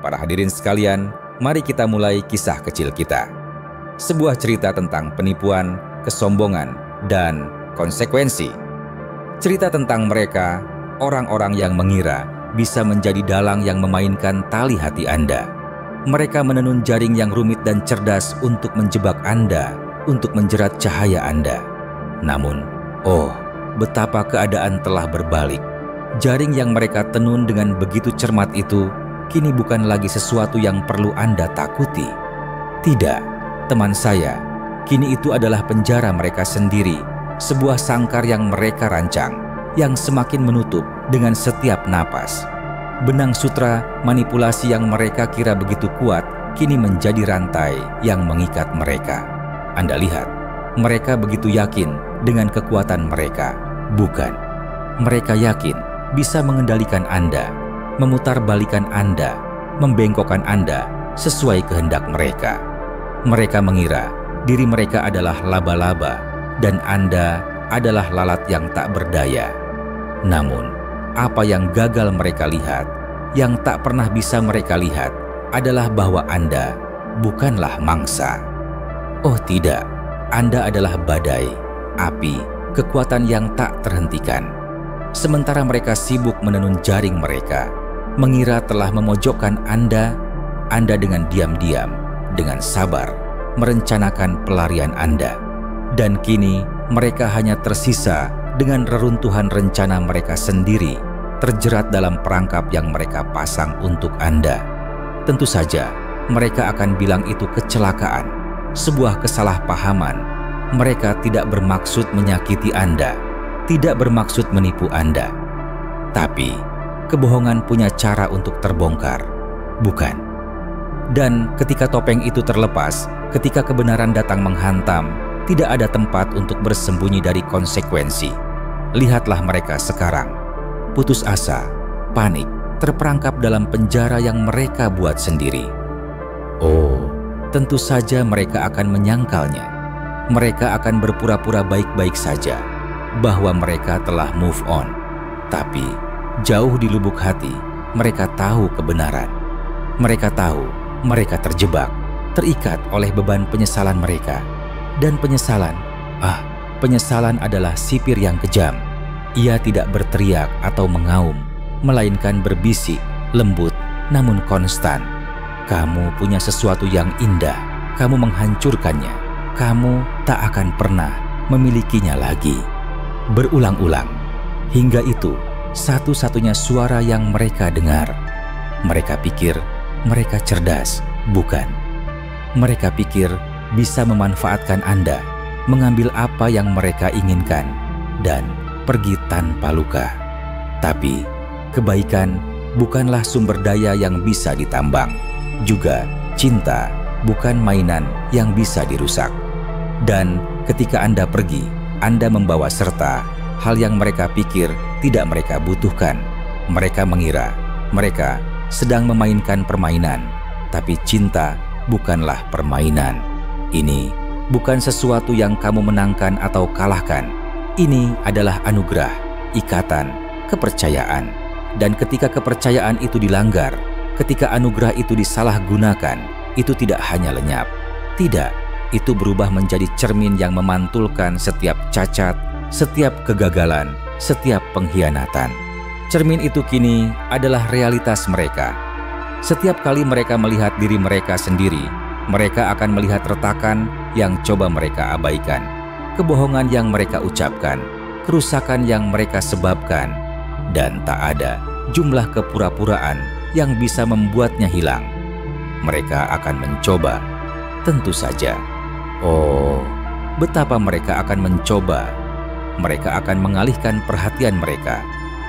Para hadirin sekalian, mari kita mulai kisah kecil kita. Sebuah cerita tentang penipuan, kesombongan, dan konsekuensi. Cerita tentang mereka, orang-orang yang mengira bisa menjadi dalang yang memainkan tali hati Anda. Mereka menenun jaring yang rumit dan cerdas untuk menjebak Anda, untuk menjerat cahaya Anda. Namun, betapa keadaan telah berbalik. Jaring yang mereka tenun dengan begitu cermat itu kini bukan lagi sesuatu yang perlu Anda takuti. Tidak, teman saya, kini itu adalah penjara mereka sendiri, sebuah sangkar yang mereka rancang, yang semakin menutup dengan setiap napas. Benang sutra manipulasi yang mereka kira begitu kuat, kini menjadi rantai yang mengikat mereka. Anda lihat, mereka begitu yakin dengan kekuatan mereka. Bukan, mereka yakin bisa mengendalikan Anda, memutarbalikkan Anda, membengkokkan Anda sesuai kehendak mereka. Mereka mengira diri mereka adalah laba-laba dan Anda adalah lalat yang tak berdaya. Namun, apa yang gagal mereka lihat, yang tak pernah bisa mereka lihat, adalah bahwa Anda bukanlah mangsa. Oh tidak, Anda adalah badai, api, kekuatan yang tak terhentikan. Sementara mereka sibuk menenun jaring mereka, mengira telah memojokkan Anda dengan diam-diam, dengan sabar, merencanakan pelarian Anda. Dan kini mereka hanya tersisa dengan reruntuhan rencana mereka sendiri, terjerat dalam perangkap yang mereka pasang untuk Anda. Tentu saja, mereka akan bilang itu kecelakaan, sebuah kesalahpahaman. Mereka tidak bermaksud menyakiti Anda, tidak bermaksud menipu Anda. Tapi, kebohongan punya cara untuk terbongkar, bukan? Dan ketika topeng itu terlepas, ketika kebenaran datang menghantam, tidak ada tempat untuk bersembunyi dari konsekuensi. Lihatlah mereka sekarang, putus asa, panik, terperangkap dalam penjara yang mereka buat sendiri. Tentu saja mereka akan menyangkalnya. Mereka akan berpura-pura baik-baik saja, bahwa mereka telah move on. Tapi, jauh di lubuk hati, mereka tahu kebenaran. Mereka tahu mereka terjebak, terikat oleh beban penyesalan mereka. Dan penyesalan adalah sipir yang kejam. Ia tidak berteriak atau mengaum, melainkan berbisik, lembut, namun konstan. Kamu punya sesuatu yang indah, kamu menghancurkannya. Kamu tak akan pernah memilikinya lagi. Berulang-ulang, hingga itu satu-satunya suara yang mereka dengar. Mereka pikir mereka cerdas, bukan? Mereka pikir bisa memanfaatkan Anda, mengambil apa yang mereka inginkan, dan pergi tanpa luka. Tapi, kebaikan bukanlah sumber daya yang bisa ditambang. Juga, cinta bukan mainan yang bisa dirusak. Dan ketika Anda pergi, Anda membawa serta hal yang mereka pikir tidak mereka butuhkan. Mereka mengira mereka sedang memainkan permainan, tapi cinta bukanlah permainan. Ini bukan sesuatu yang kamu menangkan atau kalahkan. Ini adalah anugerah, ikatan, kepercayaan. Dan ketika kepercayaan itu dilanggar, ketika anugerah itu disalahgunakan, itu tidak hanya lenyap. Tidak, itu berubah menjadi cermin yang memantulkan setiap cacat, setiap kegagalan, setiap pengkhianatan. Cermin itu kini adalah realitas mereka. Setiap kali mereka melihat diri mereka sendiri, mereka akan melihat retakan yang coba mereka abaikan, kebohongan yang mereka ucapkan, kerusakan yang mereka sebabkan, dan tak ada jumlah kepura-puraan yang bisa membuatnya hilang. Mereka akan mencoba, tentu saja. Betapa mereka akan mencoba. Mereka akan mengalihkan perhatian mereka,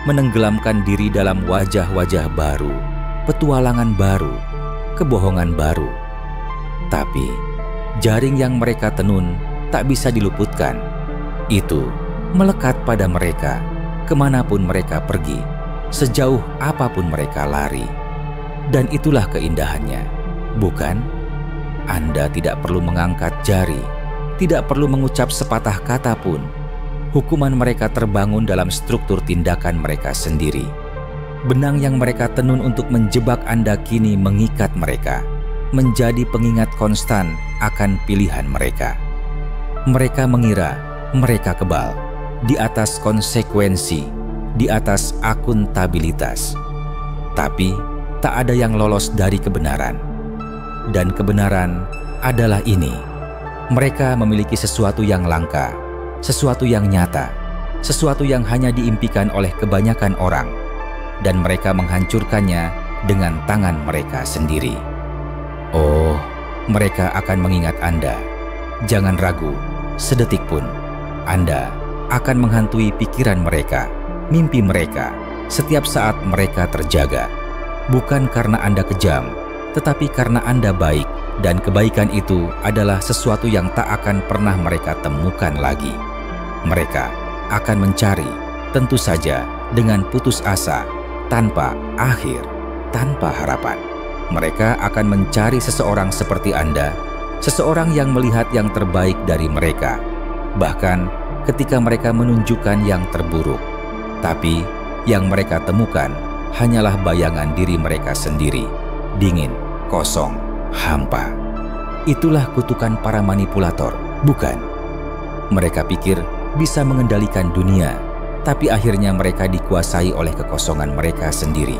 menenggelamkan diri dalam wajah-wajah baru, petualangan baru, kebohongan baru. Tapi, jaring yang mereka tenun tak bisa diluputkan. Itu melekat pada mereka, kemanapun mereka pergi, sejauh apapun mereka lari. Dan itulah keindahannya, bukan? Anda tidak perlu mengangkat jari, tidak perlu mengucap sepatah kata pun. Hukuman mereka terbangun dalam struktur tindakan mereka sendiri. Benang yang mereka tenun untuk menjebak Anda kini mengikat mereka, menjadi pengingat konstan akan pilihan mereka. Mereka mengira mereka kebal di atas konsekuensi, di atas akuntabilitas. Tapi tak ada yang lolos dari kebenaran. Dan kebenaran adalah ini: mereka memiliki sesuatu yang langka, sesuatu yang nyata, sesuatu yang hanya diimpikan oleh kebanyakan orang, dan mereka menghancurkannya dengan tangan mereka sendiri. Oh, mereka akan mengingat Anda. Jangan ragu sedetik pun. Anda akan menghantui pikiran mereka, mimpi mereka, setiap saat mereka terjaga. Bukan karena Anda kejam, tetapi karena Anda baik, dan kebaikan itu adalah sesuatu yang tak akan pernah mereka temukan lagi. Mereka akan mencari, tentu saja dengan putus asa, tanpa akhir, tanpa harapan. Mereka akan mencari seseorang seperti Anda, seseorang yang melihat yang terbaik dari mereka, bahkan ketika mereka menunjukkan yang terburuk. Tapi yang mereka temukan hanyalah bayangan diri mereka sendiri, dingin, kosong, hampa. Itulah kutukan para manipulator, bukan? Mereka pikir bisa mengendalikan dunia, tapi akhirnya mereka dikuasai oleh kekosongan mereka sendiri.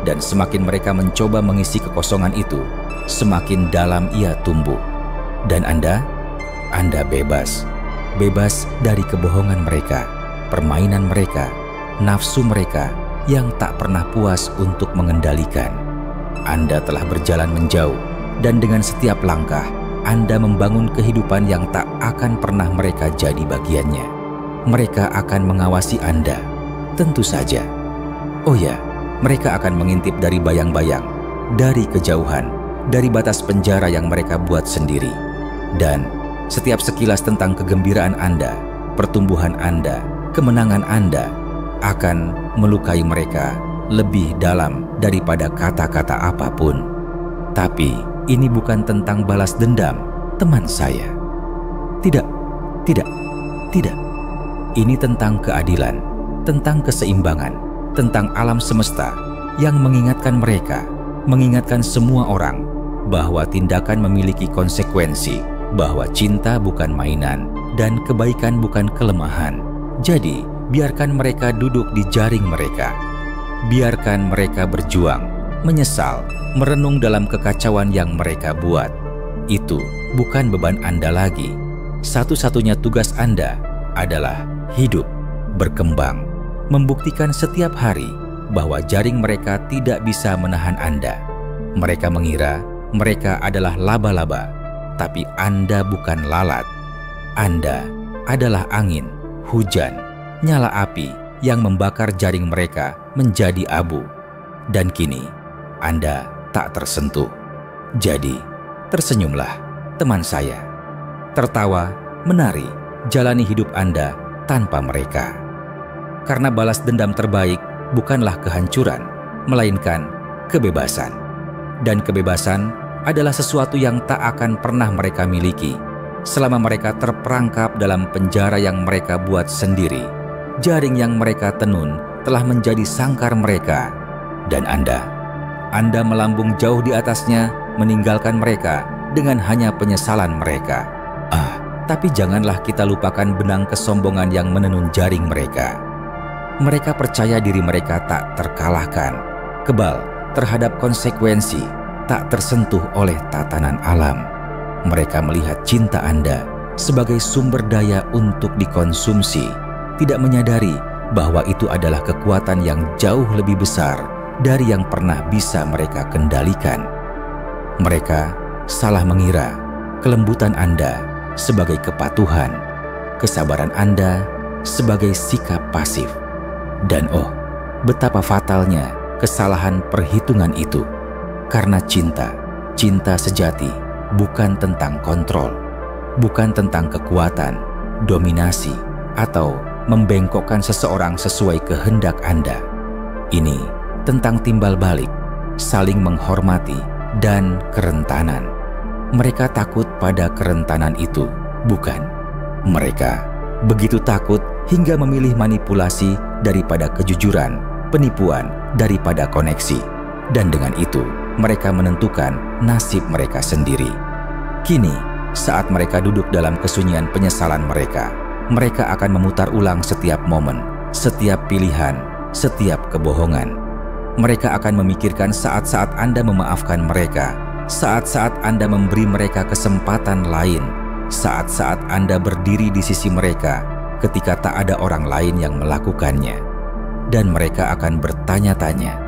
Dan semakin mereka mencoba mengisi kekosongan itu, semakin dalam ia tumbuh. Dan Anda bebas. Bebas dari kebohongan mereka, permainan mereka, nafsu mereka yang tak pernah puas untuk mengendalikan. Anda telah berjalan menjauh, dan dengan setiap langkah, Anda membangun kehidupan yang tak akan pernah mereka jadi bagiannya. Mereka akan mengawasi Anda, tentu saja. Oh ya, mereka akan mengintip dari bayang-bayang, dari kejauhan, dari batas penjara yang mereka buat sendiri. Dan setiap sekilas tentang kegembiraan Anda, pertumbuhan Anda, kemenangan Anda akan melukai mereka lebih dalam daripada kata-kata apapun. Tapi ini bukan tentang balas dendam, teman saya. Tidak. Ini tentang keadilan, tentang keseimbangan, tentang alam semesta yang mengingatkan mereka, mengingatkan semua orang bahwa tindakan memiliki konsekuensi, bahwa cinta bukan mainan dan kebaikan bukan kelemahan. Jadi, biarkan mereka duduk di jaring mereka. Biarkan mereka berjuang, menyesal, merenung dalam kekacauan yang mereka buat. Itu bukan beban Anda lagi. Satu-satunya tugas Anda adalah hidup, berkembang, membuktikan setiap hari bahwa jaring mereka tidak bisa menahan Anda. Mereka mengira mereka adalah laba-laba, tapi Anda bukan lalat. Anda adalah angin, hujan, nyala api yang membakar jaring mereka menjadi abu. Dan kini Anda tak tersentuh. Jadi, tersenyumlah, teman saya. Tertawa, menari, jalani hidup Anda tanpa mereka. Karena balas dendam terbaik bukanlah kehancuran, melainkan kebebasan. Dan kebebasan adalah sesuatu yang tak akan pernah mereka miliki selama mereka terperangkap dalam penjara yang mereka buat sendiri. Jaring yang mereka tenun telah menjadi sangkar mereka. Dan Anda melambung jauh di atasnya, meninggalkan mereka dengan hanya penyesalan mereka. Tapi janganlah kita lupakan benang kesombongan yang menenun jaring mereka. Mereka percaya diri mereka tak terkalahkan, kebal terhadap konsekuensi, tak tersentuh oleh tatanan alam. Mereka melihat cinta Anda sebagai sumber daya untuk dikonsumsi, tidak menyadari bahwa itu adalah kekuatan yang jauh lebih besar dari yang pernah bisa mereka kendalikan. Mereka salah mengira kelembutan Anda sebagai kepatuhan, kesabaran Anda sebagai sikap pasif. Dan betapa fatalnya kesalahan perhitungan itu. Karena cinta sejati bukan tentang kontrol, bukan tentang kekuatan, dominasi, atau membengkokkan seseorang sesuai kehendak Anda. Ini tentang timbal balik, saling menghormati, dan kerentanan. Mereka takut pada kerentanan itu, bukan? Mereka begitu takut hingga memilih manipulasi daripada kejujuran, penipuan, daripada koneksi, dan dengan itu mereka menentukan nasib mereka sendiri. Kini, saat mereka duduk dalam kesunyian penyesalan mereka akan memutar ulang setiap momen, setiap pilihan, setiap kebohongan. Mereka akan memikirkan saat-saat Anda memaafkan mereka, saat-saat Anda memberi mereka kesempatan lain, saat-saat Anda berdiri di sisi mereka ketika tak ada orang lain yang melakukannya. Dan mereka akan bertanya-tanya,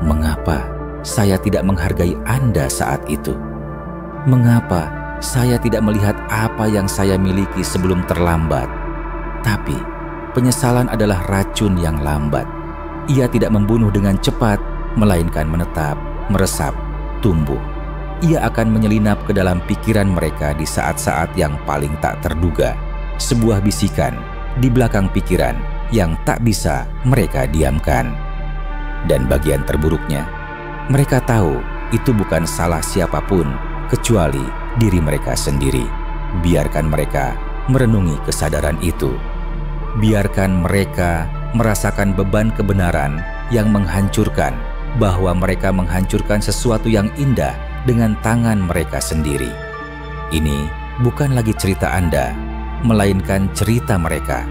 mengapa saya tidak menghargai Anda saat itu? Mengapa saya tidak melihat apa yang saya miliki sebelum terlambat? Tapi penyesalan adalah racun yang lambat. Ia tidak membunuh dengan cepat, melainkan menetap, meresap, tumbuh. Ia akan menyelinap ke dalam pikiran mereka di saat-saat yang paling tak terduga. Sebuah bisikan di belakang pikiran yang tak bisa mereka diamkan. Dan bagian terburuknya, mereka tahu itu bukan salah siapapun kecuali diri mereka sendiri. Biarkan mereka merenungi kesadaran itu. Biarkan mereka merasakan beban kebenaran yang menghancurkan, bahwa mereka menghancurkan sesuatu yang indah dengan tangan mereka sendiri. Ini bukan lagi cerita Anda, melainkan cerita mereka.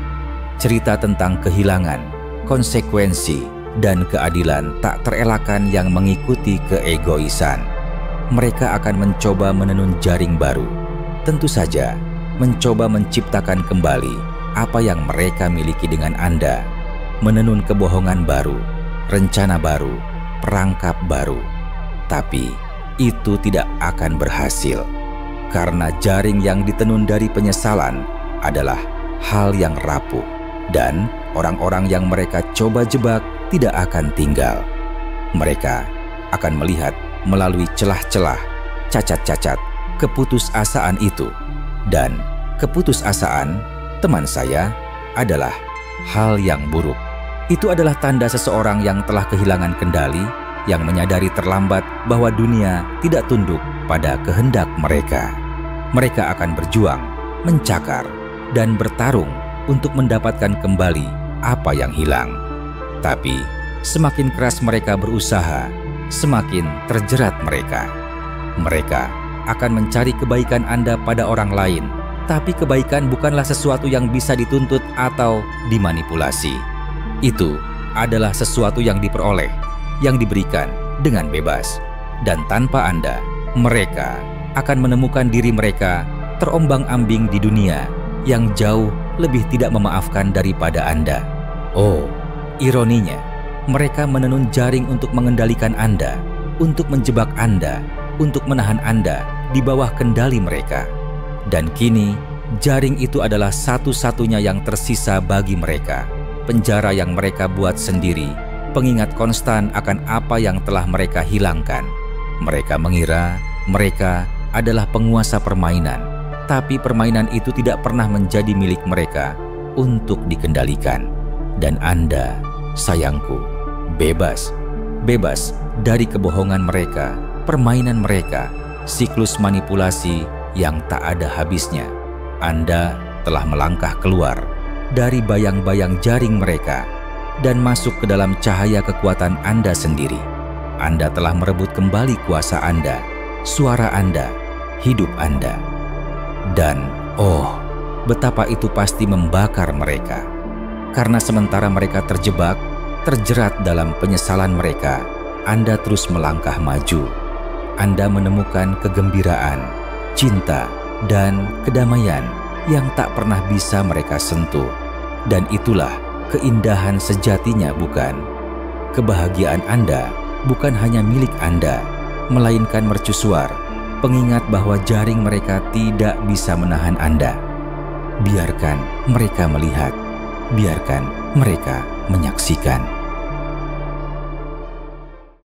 Cerita tentang kehilangan, konsekuensi, dan keadilan tak terelakkan yang mengikuti keegoisan. Mereka akan mencoba menenun jaring baru. Tentu saja, mencoba menciptakan kembali apa yang mereka miliki dengan Anda. Menenun kebohongan baru, rencana baru, perangkap baru. Tapi itu tidak akan berhasil, karena jaring yang ditenun dari penyesalan adalah hal yang rapuh, dan orang-orang yang mereka coba jebak tidak akan tinggal. Mereka akan melihat melalui celah-celah, cacat-cacat, keputusasaan itu. Dan keputusasaan, teman saya, adalah hal yang buruk. Itu adalah tanda seseorang yang telah kehilangan kendali, yang menyadari terlambat bahwa dunia tidak tunduk pada kehendak mereka. Mereka akan berjuang, mencakar, dan bertarung untuk mendapatkan kembali apa yang hilang. Tapi semakin keras mereka berusaha, semakin terjerat mereka. Mereka akan mencari kebaikan Anda pada orang lain, tapi kebaikan bukanlah sesuatu yang bisa dituntut atau dimanipulasi. Itu adalah sesuatu yang diperoleh, yang diberikan dengan bebas. Dan tanpa Anda, mereka akan menemukan diri mereka terombang-ambing di dunia yang jauh lebih tidak memaafkan daripada Anda. Oh, ironinya, mereka menenun jaring untuk mengendalikan Anda, untuk menjebak Anda, untuk menahan Anda di bawah kendali mereka. Dan kini, jaring itu adalah satu-satunya yang tersisa bagi mereka. Penjara yang mereka buat sendiri, pengingat konstan akan apa yang telah mereka hilangkan. Mereka mengira mereka adalah penguasa permainan, tapi permainan itu tidak pernah menjadi milik mereka untuk dikendalikan. Dan Anda, sayangku, bebas. Bebas dari kebohongan mereka, permainan mereka, siklus manipulasi yang tak ada habisnya. Anda telah melangkah keluar dari bayang-bayang jaring mereka dan masuk ke dalam cahaya kekuatan Anda sendiri. Anda telah merebut kembali kuasa Anda, suara Anda, hidup Anda. Dan oh, betapa itu pasti membakar mereka. Karena sementara mereka terjebak, terjerat dalam penyesalan mereka, Anda terus melangkah maju. Anda menemukan kegembiraan, cinta, dan kedamaian yang tak pernah bisa mereka sentuh. Dan itulah keindahan sejatinya, bukan? Kebahagiaan Anda bukan hanya milik Anda, melainkan mercusuar, pengingat bahwa jaring mereka tidak bisa menahan Anda. Biarkan mereka melihat, biarkan mereka menyaksikan.